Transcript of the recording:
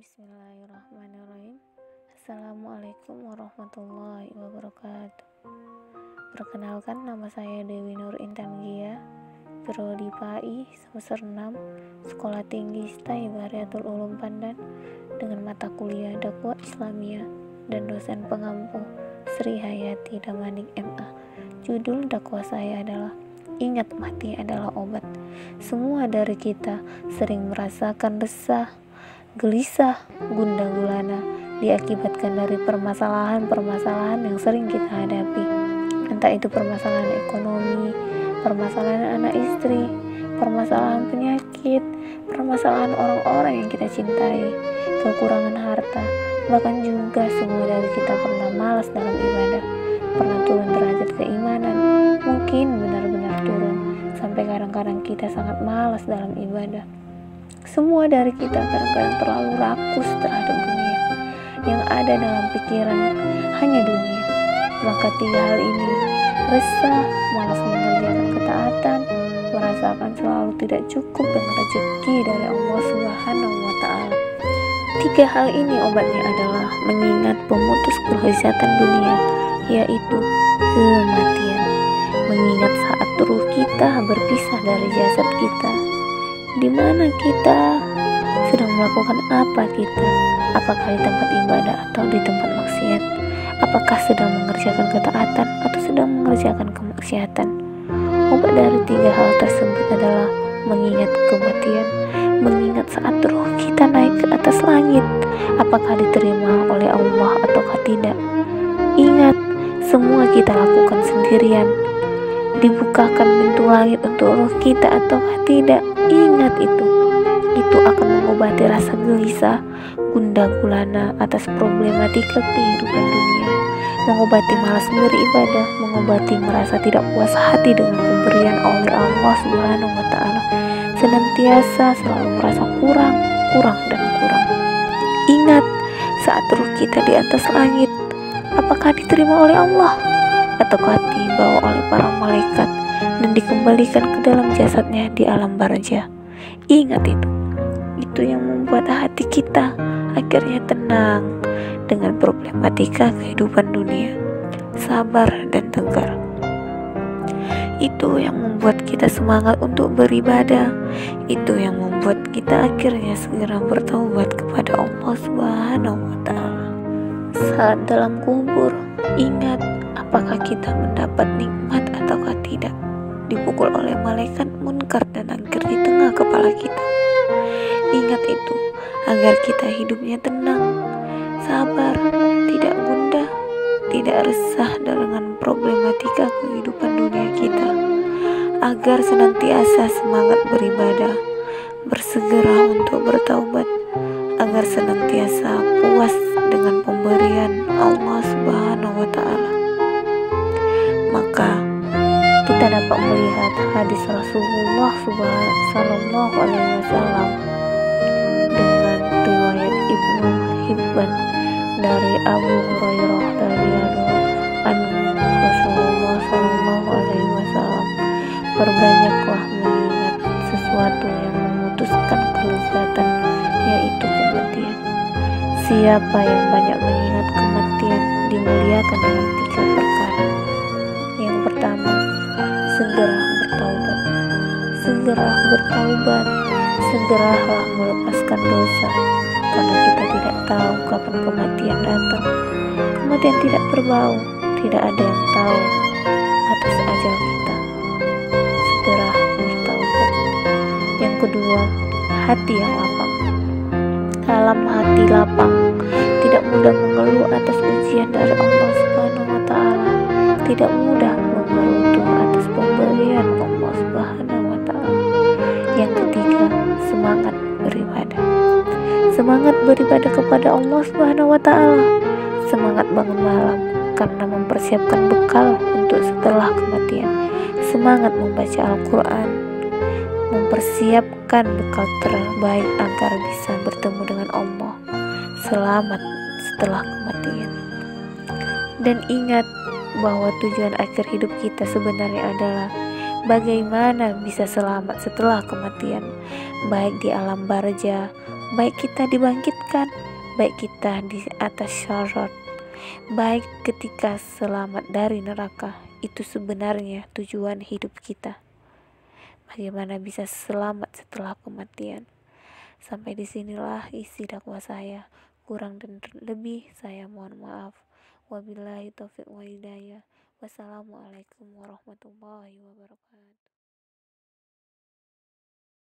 Bismillahirrahmanirrahim. Assalamualaikum warahmatullahi wabarakatuh. Perkenalkan, nama saya Dewi Nur Intan Gia, Prodi PAI semester 6, Sekolah Tinggi STAI Bariatul Ulum Pandan, dengan mata kuliah Dakwah Islamiyah dan dosen pengampu Sri Hayati Damanik MA. Judul dakwah saya adalah Ingat, mati adalah obat. Semua dari kita sering merasakan resah, gelisah, gundah gulana diakibatkan dari permasalahan-permasalahan yang sering kita hadapi. Entah itu permasalahan ekonomi, permasalahan anak istri, permasalahan penyakit, permasalahan orang-orang yang kita cintai, kekurangan harta, bahkan juga semua dari kita pernah malas dalam ibadah, pernah turun derajat keimanan, mungkin benar-benar turun, sampai kadang-kadang kita sangat malas dalam ibadah. Semua dari kita kadang-kadang terlalu rakus terhadap dunia. Yang ada dalam pikiran hanya dunia. Maka tiga hal ini, resah, malas mengerjakan ketaatan, merasakan selalu tidak cukup dengan rezeki dari Allah Subhanahu wa Ta'ala. Tiga hal ini obatnya adalah mengingat pemutus kelezatan dunia, yaitu kematian. Mengingat saat ruh kita berpisah dari jasad kita. Di mana kita sedang melakukan apa kita? Apakah di tempat ibadah atau di tempat maksiat? Apakah sedang mengerjakan ketaatan atau sedang mengerjakan kemaksiatan? Obat dari tiga hal tersebut adalah mengingat kematian, mengingat saat ruh kita naik ke atas langit, apakah diterima oleh Allah ataukah tidak. Ingat, semua kita lakukan sendirian. Dibukakan pintu langit untuk ruh kita ataukah tidak. Ingat itu akan mengobati rasa gelisah, gundah gulana atas problematika kehidupan dunia, mengobati malas beribadah, mengobati merasa tidak puas hati dengan pemberian oleh Allah Subhanahu wa Ta'ala, senantiasa selalu merasa kurang dan kurang. Ingat, saat ruh kita di atas langit, apakah diterima oleh Allah ataukah dibawa oleh para malaikat dan dikembalikan ke dalam jasadnya di alam barza. Ingat itu yang membuat hati kita akhirnya tenang dengan problematika kehidupan dunia, sabar dan tegar. Itu yang membuat kita semangat untuk beribadah. Itu yang membuat kita akhirnya segera bertaubat kepada Allah Subhanahu wa Ta'ala. Saat dalam kubur, ingat, apakah kita mendapat nikmat ataukah tidak? Dipukul oleh malaikat munkar dan nakir di tengah kepala kita. Ingat itu, agar kita hidupnya tenang, sabar, tidak gundah, tidak resah dengan problematika kehidupan dunia kita. Agar senantiasa semangat beribadah, bersegera untuk bertaubat, agar senantiasa puas dengan pemberian Allah Subhanahu wa Ta'ala. Maka kita dapat melihat hadis Rasulullah Sallallahu Alaihi Wasallam dengan riwayat Ibnu Hibban dari Abu Hurairah radhiyallahu anhu, Rasulullah Sallallahu Alaihi Wasallam, perbanyaklah mengingat sesuatu yang memutuskan kelezatan, yaitu kematian. Siapa yang banyak mengingat kematian dimuliakan dengan tiga perkara. Yang pertama, segera bertaubat. Segera bertaubat, segeralah melepaskan dosa, karena kita tidak tahu kapan kematian datang. Kematian tidak berbau, tidak ada yang tahu atas ajal kita. Segera bertaubat. Yang kedua, hati yang lapang. Dalam hati lapang, tidak mudah mengeluh atas ujian dari Allah Subhanahu wa Ta'ala, tidak mudah mengeluh atas pemberian Allah Subhanahu wa Ta'ala. Yang ketiga, semangat beribadah. Semangat beribadah kepada Allah Subhanahu wa Ta'ala. Semangat bangun malam karena mempersiapkan bekal untuk setelah kematian. Semangat membaca Al-Quran, mempersiapkan bekal terbaik agar bisa bertemu dengan Allah selamat setelah kematian. Dan ingat bahwa tujuan akhir hidup kita sebenarnya adalah bagaimana bisa selamat setelah kematian, baik di alam barza baik kita dibangkitkan, baik kita di atas syarat, baik ketika selamat dari neraka. Itu sebenarnya tujuan hidup kita. Bagaimana bisa selamat setelah kematian? Sampai disinilah isi dakwah saya. Kurang dan lebih saya mohon maaf. Wabillahi taufiq wa hidayah. Wassalamualaikum warahmatullahi wabarakatuh.